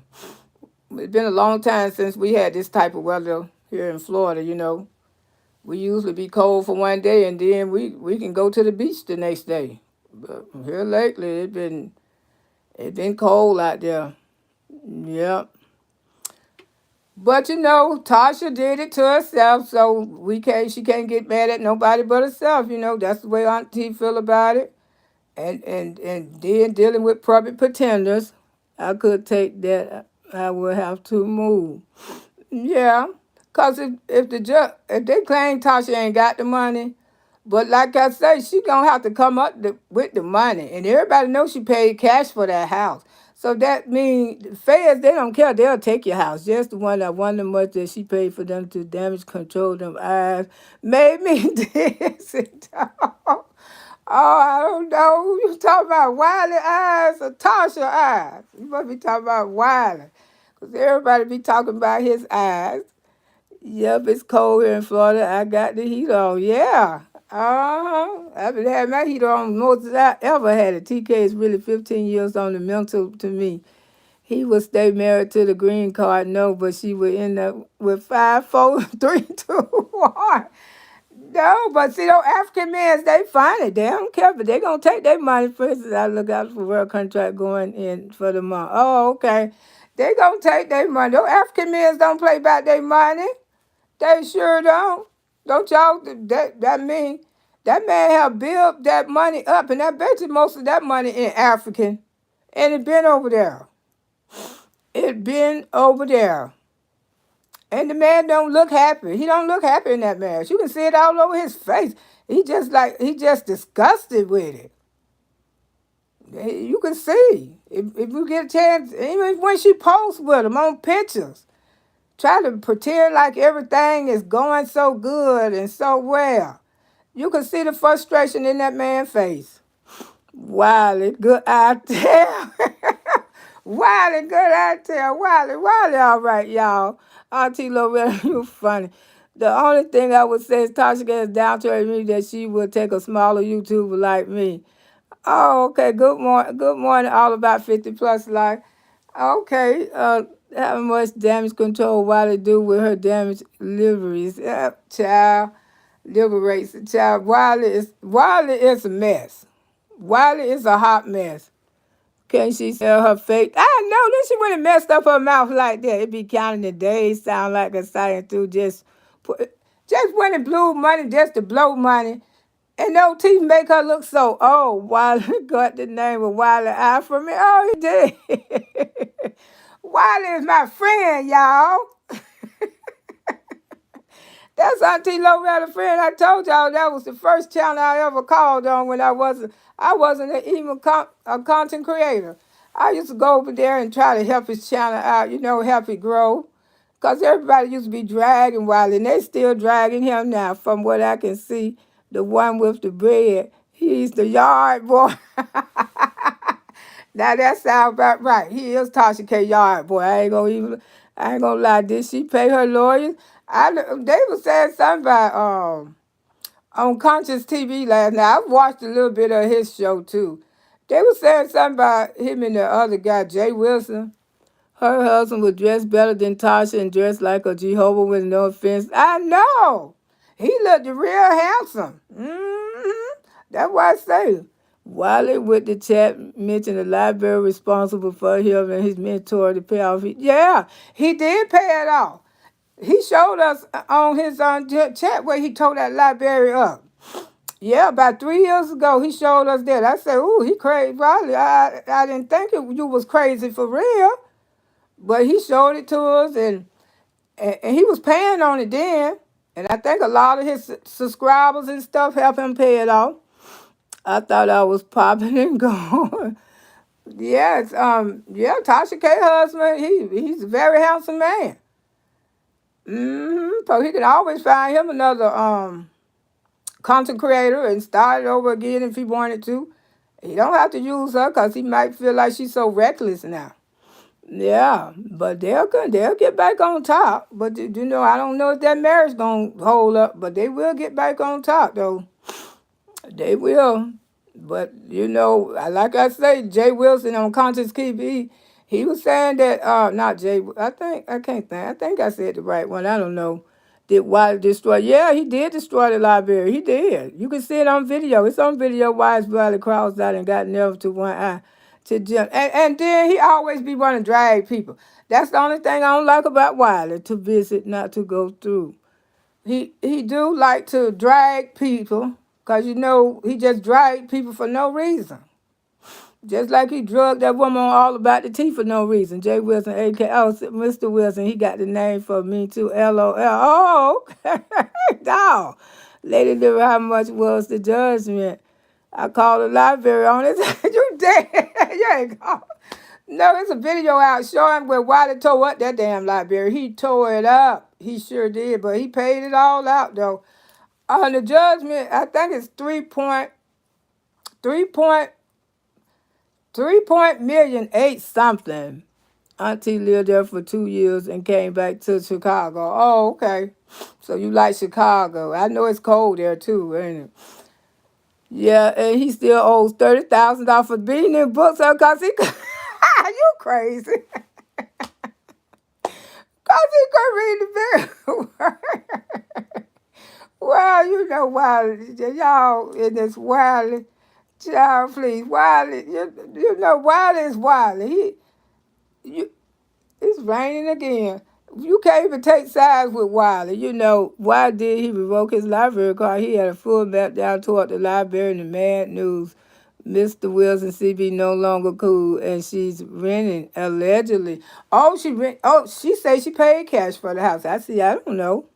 It's been a long time since we had this type of weather here in Florida. We usually be cold for one day and then we can go to the beach the next day. But here lately, it been cold out there. Yep. But Tasha did it to herself, so she can't get mad at nobody but herself. That's the way Auntie feel about it. And then dealing with public pretenders, I could take that. I would have to move. Yeah, cause if they claim Tasha ain't got the money, but like I say, she gonna have to come up with the money, and everybody knows she paid cash for that house. So that means the feds, they don't care. They'll take your house. Just the one that wonder much that she paid for them to damage control them eyes made me this. Oh, I don't know. You talking about Wiley eyes or Tasha eyes? You must be talking about Wiley. Because everybody be talking about his eyes. Yep, it's cold here in Florida. I got the heat on. Yeah. Uh-huh. I've been having my heat on most than I ever had it. TK is really 15 years on the mental to me. He would stay married to the green card, no, but she would end up with 5, 4, 3, 2, 1. No, but see, those African men, they funny. They don't care, but they going to take their money. For instance, I look out for World Contract going in for the month. Oh, okay. They going to take their money. Those African men don't play about their money. They sure don't. Don't y'all, that mean, that man have built that money up, and I bet you most of that money in African. And it been over there. It been over there. And the man don't look happy. He don't look happy in that marriage. You can see it all over his face. He just disgusted with it. You can see. If you get a chance, even when she posts with him on pictures, try to pretend like everything is going so good and so well. You can see the frustration in that man's face. Wiley, good eye tell. Wiley, good eye tell. Wiley, all right, y'all. Auntie Loretta, you funny. The only thing I would say is Tasha gets down to me that she would take a smaller YouTuber like me. Oh, okay. Good morning. Good morning. All about 50 plus life. Okay. How much damage control Wiley do with her damage liveries? Child liberates the child. Wiley is a mess. Wiley is a hot mess. Can she sell her fake? I know that she wouldn't messed up her mouth like that. It be counting the days, sound like a sign through just when it blew money, just to blow money. And no teeth make her look so old. Wiley got the name of Wiley Eye from me. Oh, he did. Wiley is my friend, y'all. That's Auntie Loretta friend. I told y'all that was the first channel I ever called on when I wasn't even a content creator. I used to go over there and try to help his channel out, help it grow. Because everybody used to be dragging Wiley, and they still dragging him now, from what I can see. The one with the bread, he's the yard boy. Now that sounds about right. He is Tasha K yard boy. I ain't gonna lie. Did she pay her lawyers? They were saying something about on Conscious TV last night. I watched a little bit of his show too. They were saying something about him and the other guy, Jay Wilson. Her husband was dressed better than Tasha and dressed like a Jehovah with no offense. I know. He looked real handsome. That's why I say. Wiley with the chat mentioned the library responsible for him and his mentor to pay off. Yeah, he did pay it off. He showed us on his chat where he tore that library up. Yeah, about 3 years ago, he showed us that. I said, ooh, he crazy. Wiley, I didn't think you was crazy for real. But he showed it to us, and he was paying on it then. And I think a lot of his subscribers and stuff helped him pay it off. I thought I was popping and going. Yes, Tasha K husband, he's a very handsome man. So he could always find him another content creator and start it over again if he wanted to. He don't have to use her because he might feel like she's so reckless now. Yeah, but they'll get back on top. But I don't know if that marriage gonna hold up, but they will get back on top though. They will. But like I say, Jay Wilson on Conscious TV, he was saying that not Jay. I think I can't think. I think I said the right one. I don't know. Did Wiley destroy? Yeah, he did destroy the library. He did. You can see it on video. It's on video why his Wiley crossed out and got never to one eye to Jim. And then he always be wanting to drag people. That's the only thing I don't like about Wiley, to visit, not to go through. He do like to drag people, because he just drag people for no reason. Just like he drugged that woman on All About the Tea for no reason. Jay Wilson, a.k.a. Mr. Wilson, he got the name for me too, LOL. Oh, dog. Lady knew how much was the judgment. I called the library on it. You dead. You ain't called. No, it's a video out showing where Wiley tore up that damn library. He tore it up. He sure did, but he paid it all out, though. On the judgment, I think it's 3.8 something. Auntie lived there for 2 years and came back to Chicago. Oh, okay. So you like Chicago. I know it's cold there too, ain't it? Yeah, and he still owes $30,000 for beating in books because he you crazy. Because he could read the very well, Wiley. Y'all in this Wiley. Child, please. Wiley, Wiley is Wiley. It's raining again. You can't even take sides with Wiley. Why did he revoke his library card? He had a full meltdown toward the library and the mad news. Mr. Wilson CB no longer cool, and she's renting allegedly. She say she paid cash for the house. I don't know.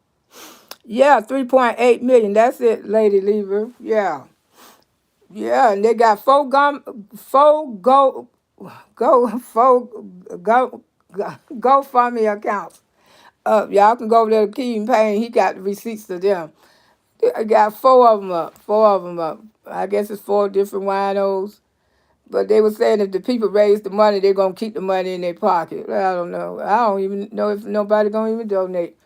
Yeah, 3.8 million. That's it, Lady Lever. Yeah. Yeah, and they got four GoFundMe accounts. Y'all can go over there to Keaton Payne. He got the receipts to them. I got four of them up. I guess it's four different winos. But they were saying if the people raise the money, they're going to keep the money in their pocket. I don't know. I don't even know if nobody going to even donate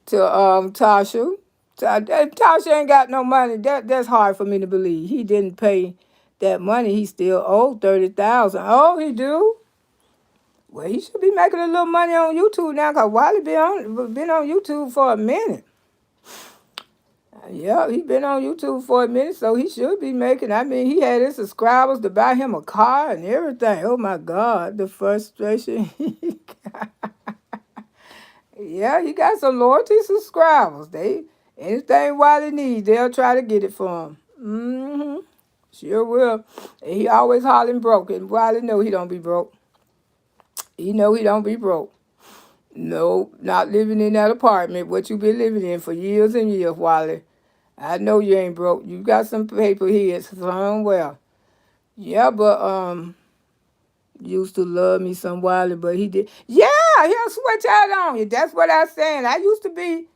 to Tasha. Tasha ain't got no money. That's hard for me to believe. He didn't pay that money. He still owed $30,000. Oh, he do? Well, he should be making a little money on YouTube now, because Wiley been on YouTube for a minute. Yeah, he been on YouTube for a minute, so he should be making. I mean, he had his subscribers to buy him a car and everything. Oh my God, the frustration he got. Yeah, he got some loyalty subscribers. Anything Wiley needs, they'll try to get it for him. Mm-hmm. Sure will. And he always hollering broke, and Wiley know he don't be broke. He know he don't be broke. No, not living in that apartment, what you been living in for years and years, Wiley. I know you ain't broke. You got some paper here somewhere. Yeah, but used to love me some Wiley, but he did. Yeah, he'll switch out on you. That's what I'm saying. I used to be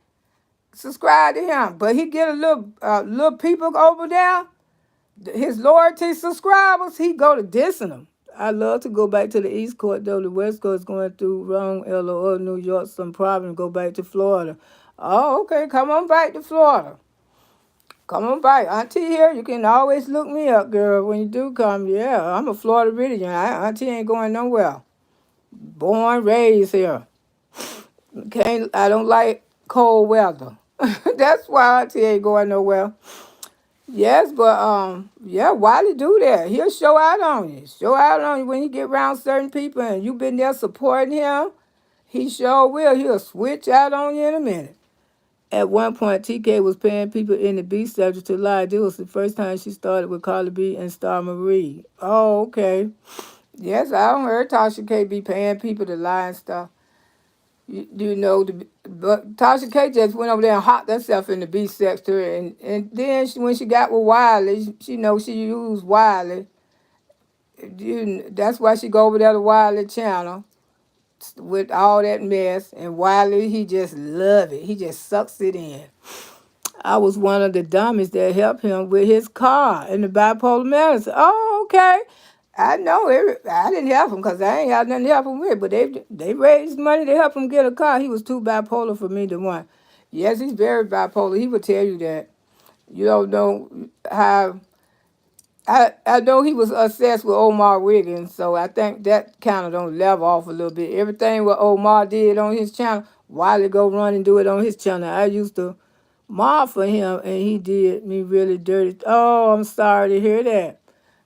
subscribed to him, but he get a little people over there. His loyalty subscribers, he go to dissing them. I love to go back to the East Coast, though. The West Coast going through wrong, LOL, New York, some problem, go back to Florida. Oh, okay, come on back to Florida. Come on back. Auntie here, you can always look me up, girl, when you do come. Yeah, I'm a Florida resident. Auntie ain't going nowhere. Born, raised here. I don't like cold weather. That's why Auntie ain't going nowhere. Yes, but yeah, Wiley do that. He'll show out on you. Show out on you when you get around certain people and you been there supporting him. He sure will. He'll switch out on you in a minute. At one point, TK was paying people in the B section to lie. This was the first time she started with Carly B and Star Marie. Oh, okay. Yes, I don't heard Tasha K be paying people to lie and stuff. But Tasha K just went over there and hopped herself in the B sector, and then when she got with Wiley, she used Wiley. That's why she go over there to Wiley channel with all that mess, and Wiley, he just love it. He just sucks it in. I was one of the dummies that helped him with his car and the bipolar medicine. Oh, okay. I know. I didn't help him because I ain't had nothing to help him with, but they raised money to help him get a car. He was too bipolar for me to want. Yes, he's very bipolar. He would tell you that. You don't know how. I know he was obsessed with Omar Wiggins, so I think that kind of don't level off a little bit. Everything what Omar did on his channel, Wiley go run and do it on his channel. I used to mob for him, and he did me really dirty. Oh, I'm sorry to hear that.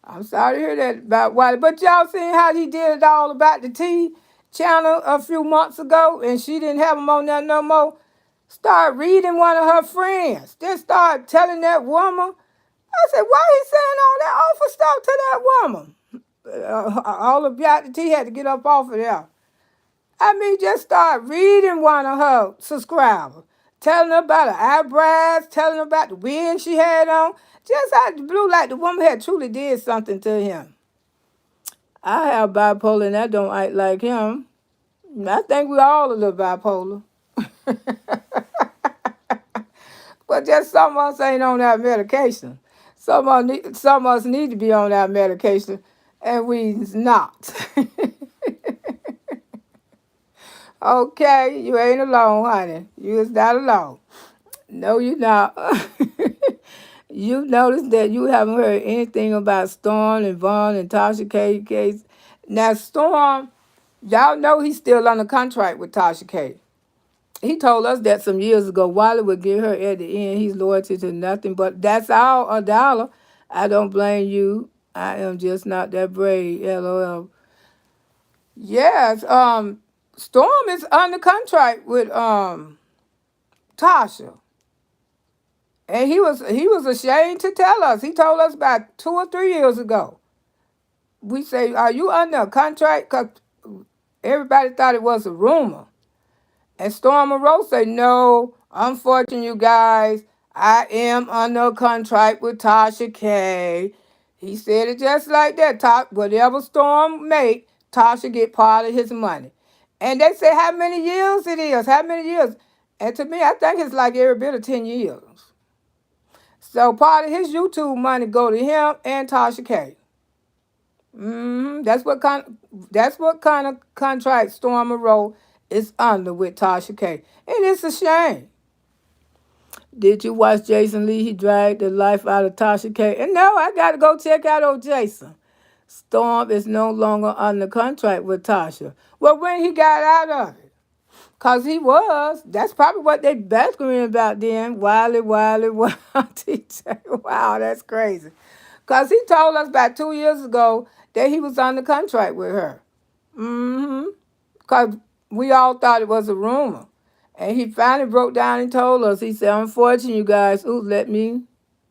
I'm sorry to hear that about Wiley. But y'all seen how he did it all about the T channel a few months ago, and she didn't have him on there no more. Start reading one of her friends. Then start telling that woman. I said, why he saying all that awful stuff to that woman? All of Beat T had to get up off of there. I mean, just start reading one of her subscribers. Telling her about her eyebrows, telling her about the wig she had on. Just out the blue, like the woman had truly did something to him. I have bipolar and I don't act like him. I think we all a little bipolar. But just some of us ain't on that medication. Some of us need to be on that medication, and we's not. Okay, you ain't alone, honey. You is not alone. No, you're not. You notice that you haven't heard anything about Storm and Vaughn and Tasha K case. Now, Storm, y'all know he's still under contract with Tasha K. He told us that some years ago. Wiley would give her at the end. He's loyalty to nothing, but that's all a dollar. I don't blame you. I am just not that brave. LOL. Yes. Storm is under contract with Tasha, and he was ashamed to tell us. He told us about 2 or 3 years ago. We say, "Are you under a contract?" Because everybody thought it was a rumor. And Storm Monroe said, no, unfortunately, you guys, I am under contract with Tasha K. He said it just like that. Whatever Storm make, Tasha get part of his money. And they say how many years it is, how many years. And to me, I think it's like every bit of 10 years. So part of his YouTube money go to him and Tasha K. That's what kind of contract Storm Monroe is under with Tasha K. And it's a shame. Did you watch Jason Lee? He dragged the life out of Tasha K. And no, I got to go check out old Jason. Storm is no longer under contract with Tasha. Well, when he got out of it, because he was, that's probably what they bickering about then. Wiley. Wow, that's crazy. Because he told us about 2 years ago that he was under contract with her. Because we all thought it was a rumor. And he finally broke down and told us. He said, unfortunately, you guys, let me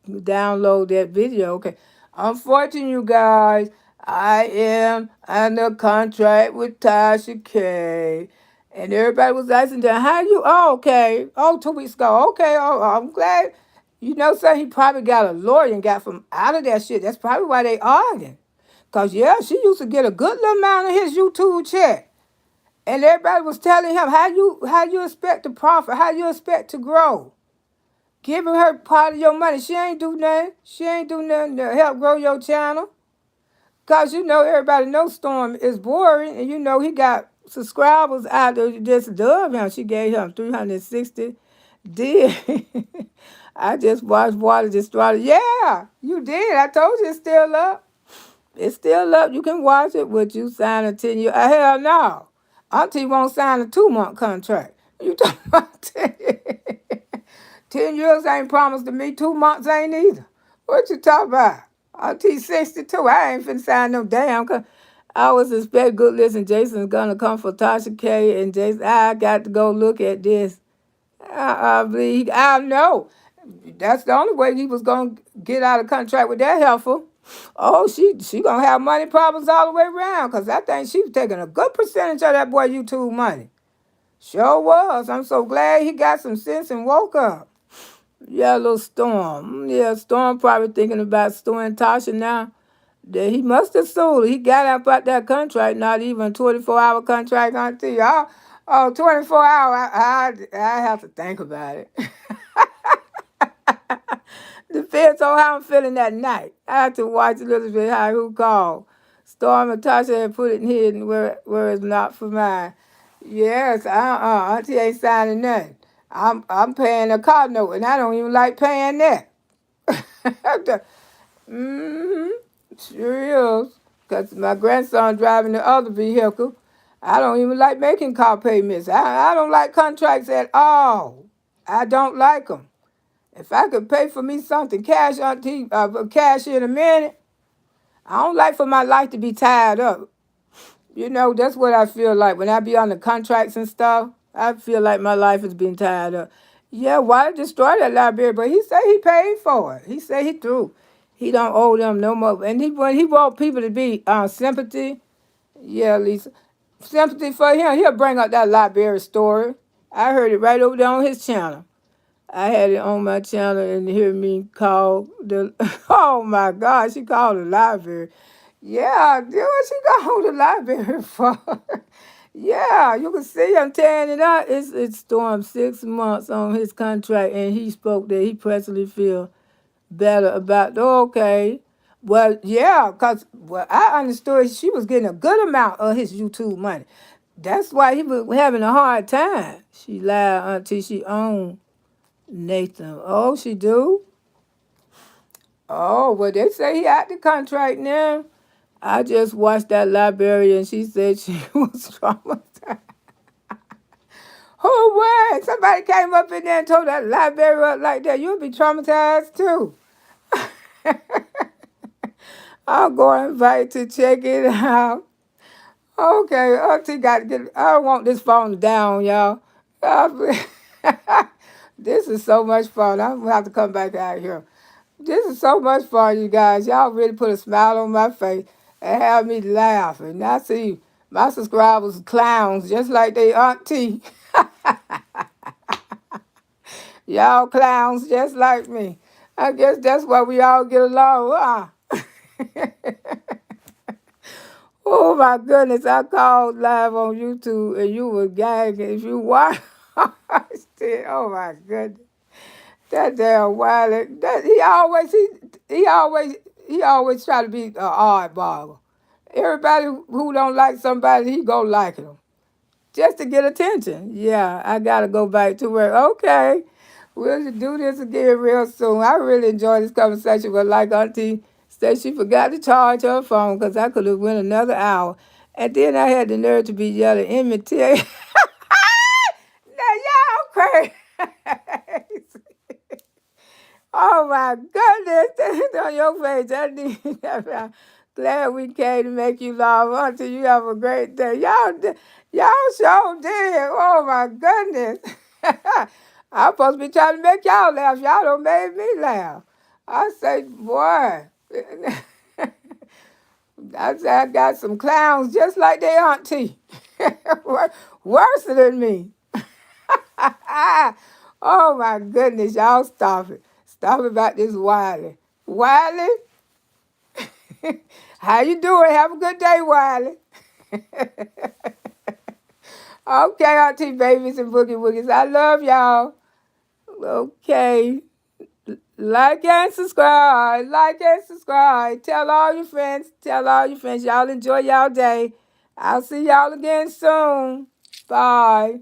download that video. Okay. Unfortunately, you guys, I am under contract with Tasha K. And everybody was asking, how you, okay. 2 weeks ago. Okay, I'm glad. You know, so he probably got a lawyer and got from out of that shit. That's probably why they arguing. Because, yeah, she used to get a good little amount of his YouTube check. And everybody was telling him, how you expect to profit? How you expect to grow? Giving her part of your money. She ain't do nothing. She ain't do nothing to help grow your channel. Because, everybody knows Storm is boring. And, he got subscribers out there just love him. She gave him 360. Did. I just watched Water just started. Yeah, you did. I told you it's still up. It's still up. You can watch it. Would you sign a 10-year? Hell no. Auntie won't sign a 2-month contract. You talking about 10 years? 10 years ain't promised to me. 2 months ain't either. What you talking about? Auntie 62. I ain't finna sign no damn. I always expect good listen. Jason's gonna come for Tasha K and Jason. I got to go look at this. I know. That's the only way he was gonna get out of contract with that heifer. Oh, she gonna have money problems all the way around, because I think she was taking a good percentage of that boy YouTube money. Sure was. I'm so glad he got some sense and woke up. Yeah, little Storm. Yeah, Storm probably thinking about suing Tasha now. That he must have sued. He got out about that contract, not even a 24-hour contract, auntie. 24 hours, I have to think about it. Depends on how I'm feeling that night. I have to watch a little bit how who called. Storm and Tasha had put it in hidden where it's not for mine. Yes, auntie ain't signing nothing. I'm paying a car note, and I don't even like paying that. Sure is. Because my grandson driving the other vehicle. I don't even like making car payments. I don't like contracts at all. I don't like them. If I could pay for me something cash cash in a minute, I don't like for my life to be tied up. You know, that's what I feel like when I be on the contracts and stuff. I feel like my life is being tied up. Yeah, why destroy that library? But he said he paid for it. He said he threw. He don't owe them no more. And when he want people to be sympathy, yeah, Lisa, sympathy for him. He'll bring up that library story. I heard it right over there on his channel. I had it on my channel and hear me call the. Oh my God, she called the library. Yeah, do what she called the library for. Yeah, you can see him tearing it up. It's stormed 6 months on his contract, and he spoke that he personally feel better about. Okay, well, yeah, cause I understood she was getting a good amount of his YouTube money. That's why he was having a hard time. She lied until she owned Nathan. Oh, she do? Oh, well, they say he out the contract now. I just watched that librarian. She said she was traumatized. Oh, what? Somebody came up in there and told that librarian up like that. You'll be traumatized too. I'll go invite to check it out. Okay, Auntie got to get. I don't want this phone down, y'all. This is so much fun. I'm gonna have to come back out here. This is so much fun, you guys. Y'all really put a smile on my face and have me laughing. I see my subscribers clowns just like they auntie. Y'all clowns just like me. I guess that's why we all get along, huh? Oh my goodness, I called live on YouTube and you were gagging. If you watch it, oh my goodness. That damn Wiley, that he always try to be an oddball. Everybody who don't like somebody, he go like them just to get attention. Yeah, I gotta go back to work. Okay, we'll do this again real soon. I really enjoyed this conversation, but like Auntie said, she forgot to charge her phone because I could have went another hour, and then I had the nerve to be yelling imitate. Now y'all crazy. Oh my goodness, that's on your face. I need I'm glad we came to make you laugh until you have a great day. Y'all sure did. Oh my goodness. I'm supposed to be trying to make y'all laugh. Y'all don't make me laugh. I say, boy. I say I got some clowns just like they auntie. Worse than me. Oh my goodness, y'all stop it. Stop about this Wiley. Wiley, how you doing? Have a good day, Wiley. Okay, Auntie Babies and Boogie Woogies. I love y'all. Okay. Like and subscribe. Like and subscribe. Tell all your friends. Tell all your friends. Y'all enjoy y'all day. I'll see y'all again soon. Bye.